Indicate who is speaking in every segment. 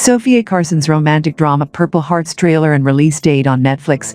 Speaker 1: Sofia Carson's romantic drama Purple Hearts trailer and release date on Netflix.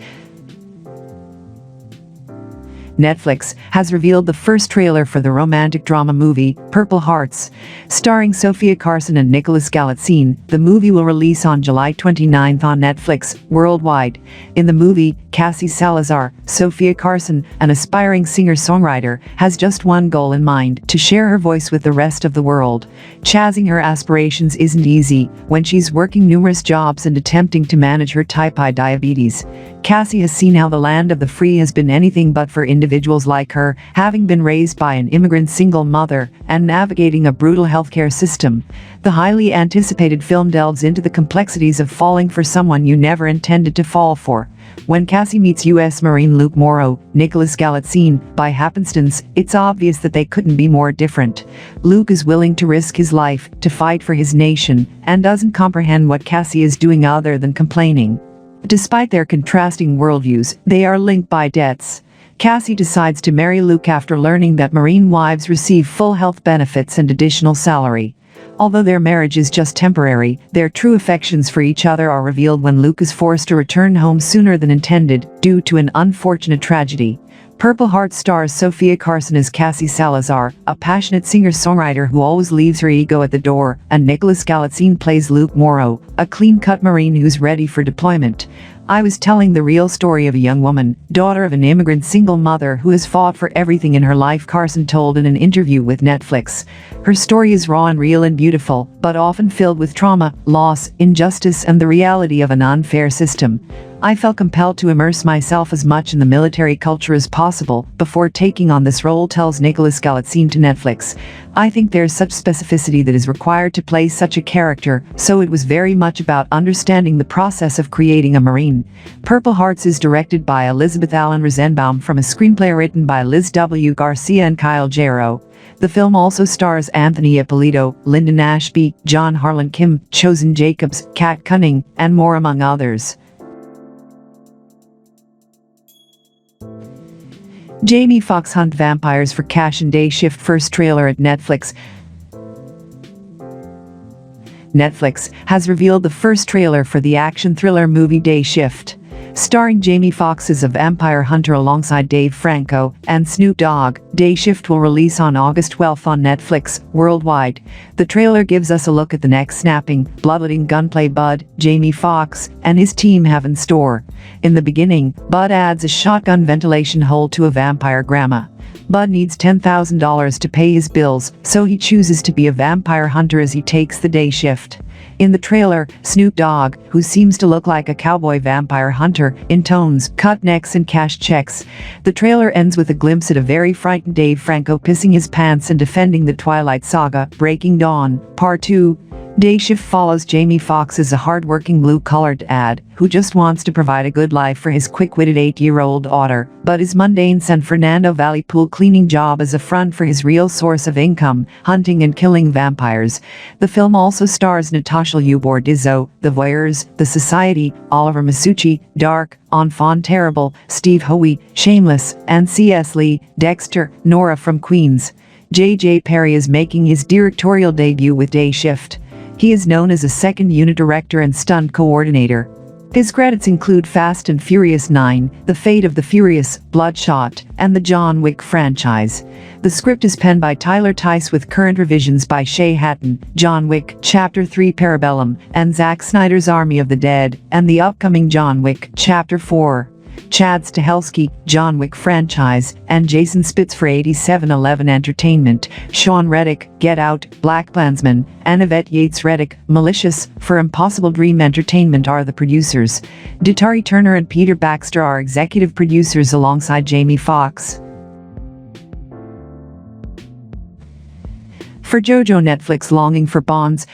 Speaker 1: Netflix has revealed the first trailer for the romantic drama movie, Purple Hearts. Starring Sofia Carson and Nicholas Galitzine, the movie will release on July 29 on Netflix, worldwide. In the movie, Cassie Salazar, Sofia Carson, an aspiring singer-songwriter, has just one goal in mind: to share her voice with the rest of the world. Chasing her aspirations isn't easy when she's working numerous jobs and attempting to manage her type 1 diabetes. Cassie has seen how the land of the free has been anything but for individuals like her, having been raised by an immigrant single mother and navigating a brutal healthcare system. The highly anticipated film delves into the complexities of falling for someone you never intended to fall for. When Cassie meets U.S. Marine Luke Morrow, Nicholas Galitzine, by happenstance, it's obvious that they couldn't be more different. Luke is willing to risk his life to fight for his nation and doesn't comprehend what Cassie is doing other than complaining. Despite their contrasting worldviews, they are linked by debts. Cassie decides to marry Luke after learning that Marine wives receive full health benefits and additional salary. Although their marriage is just temporary, their true affections for each other are revealed when Luke is forced to return home sooner than intended due to an unfortunate tragedy. Purple Hearts stars Sofia Carson as Cassie Salazar, a passionate singer-songwriter who always leaves her ego at the door, and Nicholas Galitzine plays Luke Morrow, a clean-cut Marine who's ready for deployment. I was telling the real story of a young woman, daughter of an immigrant single mother who has fought for everything in her life, Carson told in an interview with Netflix. Her story is raw and real and beautiful, but often filled with trauma, loss, injustice, and the reality of an unfair system. I felt compelled to immerse myself as much in the military culture as possible before taking on this role, tells Nicholas Galitzine to Netflix. I think there's such specificity that is required to play such a character, so it was very much about understanding the process of creating a Marine. Purple Hearts is directed by Elizabeth Allen Rosenbaum from a screenplay written by Liz W. Garcia and Kyle Jarrow. The film also stars Anthony Ippolito, Lyndon Ashby, John Harlan Kim, Chosen Jacobs, Kat Cunning, and more among others. Jamie Foxx hunt vampires for cash and day shift first trailer at Netflix. Netflix has revealed the first trailer for the action thriller movie Day Shift. Starring Jamie Foxx as a vampire hunter alongside Dave Franco and Snoop Dogg, Day Shift will release on August 12 on Netflix, worldwide. The trailer gives us a look at the neck-snapping, bloodletting gunplay Bud, Jamie Foxx, and his team have in store. In the beginning, Bud adds a shotgun ventilation hole to a vampire grandma. Bud needs $10,000 to pay his bills, so he chooses to be a vampire hunter as he takes the day shift. In the trailer, Snoop Dogg, who seems to look like a cowboy vampire hunter, intones cut necks and cash checks. The trailer ends with a glimpse at a very frightened Dave Franco pissing his pants and defending the Twilight Saga, Breaking Dawn, Part 2. Day Shift follows Jamie Foxx as a hard-working blue-collar dad who just wants to provide a good life for his quick-witted 8-year-old daughter, but his mundane San Fernando Valley pool cleaning job is a front for his real source of income, hunting and killing vampires. The film also stars Natasha Liu-Bordizzo, The Voyeurs, The Society, Oliver Masucci, Dark, Enfant Terrible, Steve Hoey, Shameless, and C.S. Lee, Dexter, Nora from Queens. J.J. Perry is making his directorial debut with Day Shift. He is known as a second unit director and stunt coordinator. His credits include Fast and Furious 9, The Fate of the Furious, Bloodshot, and the John Wick franchise. The script is penned by Tyler Tice with current revisions by Shay Hatton, John Wick, Chapter 3 Parabellum, and Zack Snyder's Army of the Dead, and the upcoming John Wick, Chapter 4. Chad Stahelski, John Wick franchise, and Jason Spitz for 8711 Entertainment, Sean Reddick, Get Out, BlacKkKlansman, and Yvette Yates Reddick, Malicious, for Impossible Dream Entertainment are the producers. Datari Turner and Peter Baxter are executive producers alongside Jamie Foxx. For Jojo, Netflix longing for bonds.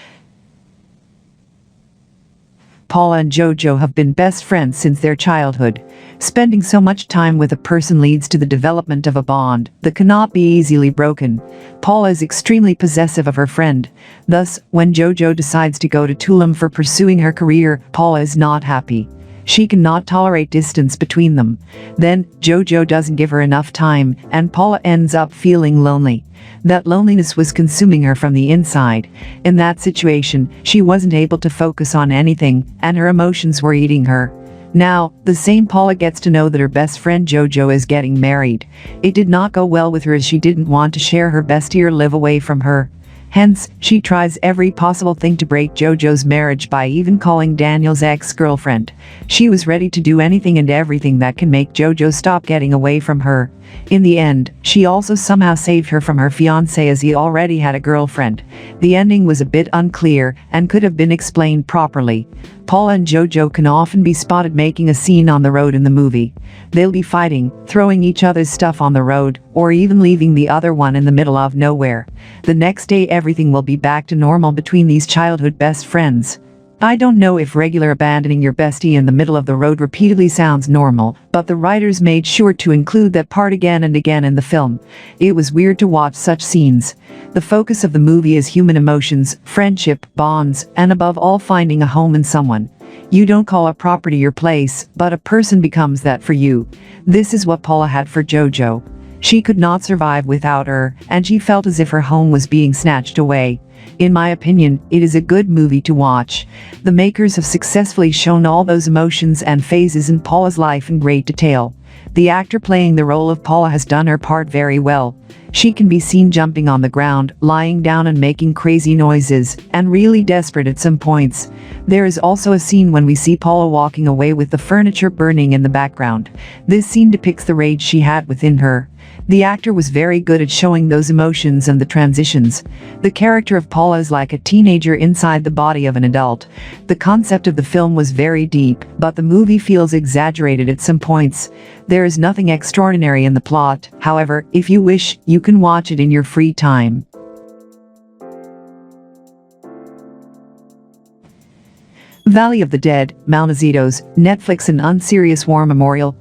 Speaker 1: Paula and Jojo have been best friends since their childhood. Spending so much time with a person leads to the development of a bond that cannot be easily broken. Paula is extremely possessive of her friend. Thus, when Jojo decides to go to Tulum for pursuing her career, Paula is not happy. She cannot tolerate distance between them. Then, Jojo doesn't give her enough time, and Paula ends up feeling lonely. That loneliness was consuming her from the inside. In that situation, she wasn't able to focus on anything, and her emotions were eating her. Now, the same Paula gets to know that her best friend Jojo is getting married. It did not go well with her as she didn't want to share her bestie or live away from her. Hence, she tries every possible thing to break Jojo's marriage by even calling Daniel's ex-girlfriend. She was ready to do anything and everything that can make Jojo stop getting away from her. In the end, she also somehow saved her from her fiancé as he already had a girlfriend. The ending was a bit unclear and could have been explained properly. Paula and Jojo can often be spotted making a scene on the road in the movie. They'll be fighting, throwing each other's stuff on the road, or even leaving the other one in the middle of nowhere. The next day everything will be back to normal between these childhood best friends. I don't know if regular abandoning your bestie in the middle of the road repeatedly sounds normal, but the writers made sure to include that part again and again in the film. It was weird to watch such scenes. The focus of the movie is human emotions, friendship, bonds, and above all finding a home in someone. You don't call a property your place, but a person becomes that for you. This is what Paula had for Jojo. She could not survive without her, and she felt as if her home was being snatched away. In my opinion, it is a good movie to watch. The makers have successfully shown all those emotions and phases in Paula's life in great detail. The actor playing the role of Paula has done her part very well. She can be seen jumping on the ground, lying down and making crazy noises, and really desperate at some points. There is also a scene when we see Paula walking away with the furniture burning in the background. This scene depicts the rage she had within her. The actor was very good at showing those emotions and the transitions. The character of Paula is like a teenager inside the body of an adult. The concept of the film was very deep, but the movie feels exaggerated at some points. There is nothing extraordinary in the plot, however, if you wish, you can watch it in your free time. Valley of the Dead, Malnazidos, Netflix and Unserious War Memorial.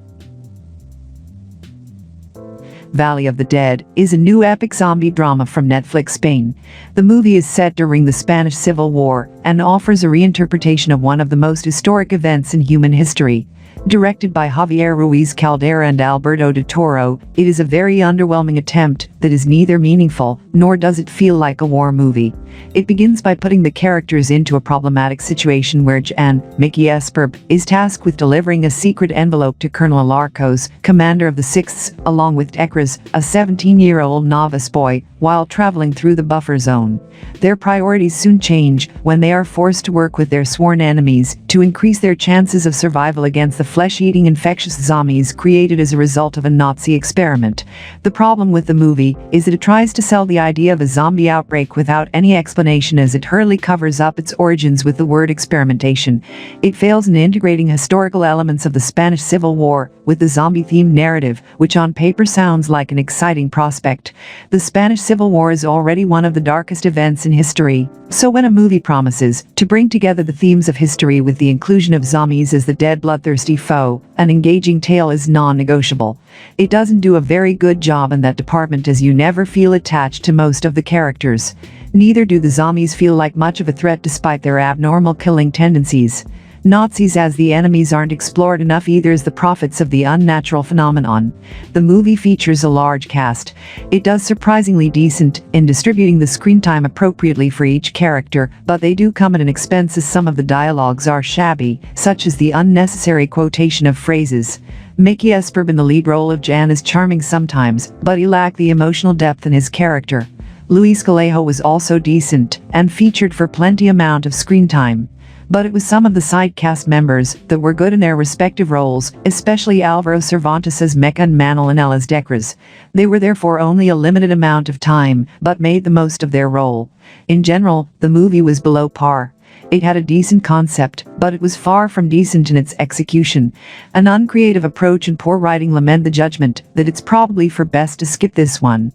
Speaker 1: Valley of the Dead is a new epic zombie drama from Netflix Spain. The movie is set during the Spanish Civil War and offers a reinterpretation of one of the most historic events in human history. Directed by Javier Ruiz Caldera and Alberto de Toro, it is a very underwhelming attempt that is neither meaningful nor does it feel like a war movie. It begins by putting the characters into a problematic situation where Jan, Mickey Esperb, is tasked with delivering a secret envelope to Colonel Alarcos, commander of the 6th, along with Ekras, a 17-year-old novice boy, while traveling through the buffer zone. Their priorities soon change when they are forced to work with their sworn enemies to increase their chances of survival against the flesh-eating infectious zombies created as a result of a Nazi experiment. The problem with the movie is that it tries to sell the idea of a zombie outbreak without any explanation, as it hurriedly covers up its origins with the word experimentation. It fails in integrating historical elements of the Spanish Civil War with the zombie-themed narrative, which on paper sounds like an exciting prospect. The Spanish Civil War is already one of the darkest events in history, so when a movie promises to bring together the themes of history with the inclusion of zombies as the dead bloodthirsty foe, an engaging tale is non-negotiable. It doesn't do a very good job in that department, as you never feel attached to most of the characters. Neither do the zombies feel like much of a threat despite their abnormal killing tendencies. Nazis as the enemies aren't explored enough either as the prophets of the unnatural phenomenon. The movie features a large cast. It does surprisingly decent in distributing the screen time appropriately for each character, but they do come at an expense as some of the dialogues are shabby, such as the unnecessary quotation of phrases. Mickey Esperb in the lead role of Jan is charming sometimes, but he lacked the emotional depth in his character. Luis Gallego was also decent and featured for plenty amount of screen time. But it was some of the side cast members that were good in their respective roles, especially Alvaro Cervantes as Mecha and Manuel Anel as Decres. They were there for only a limited amount of time, but made the most of their role. In general, the movie was below par. It had a decent concept, but it was far from decent in its execution. An uncreative approach and poor writing lament the judgment that it's probably for best to skip this one.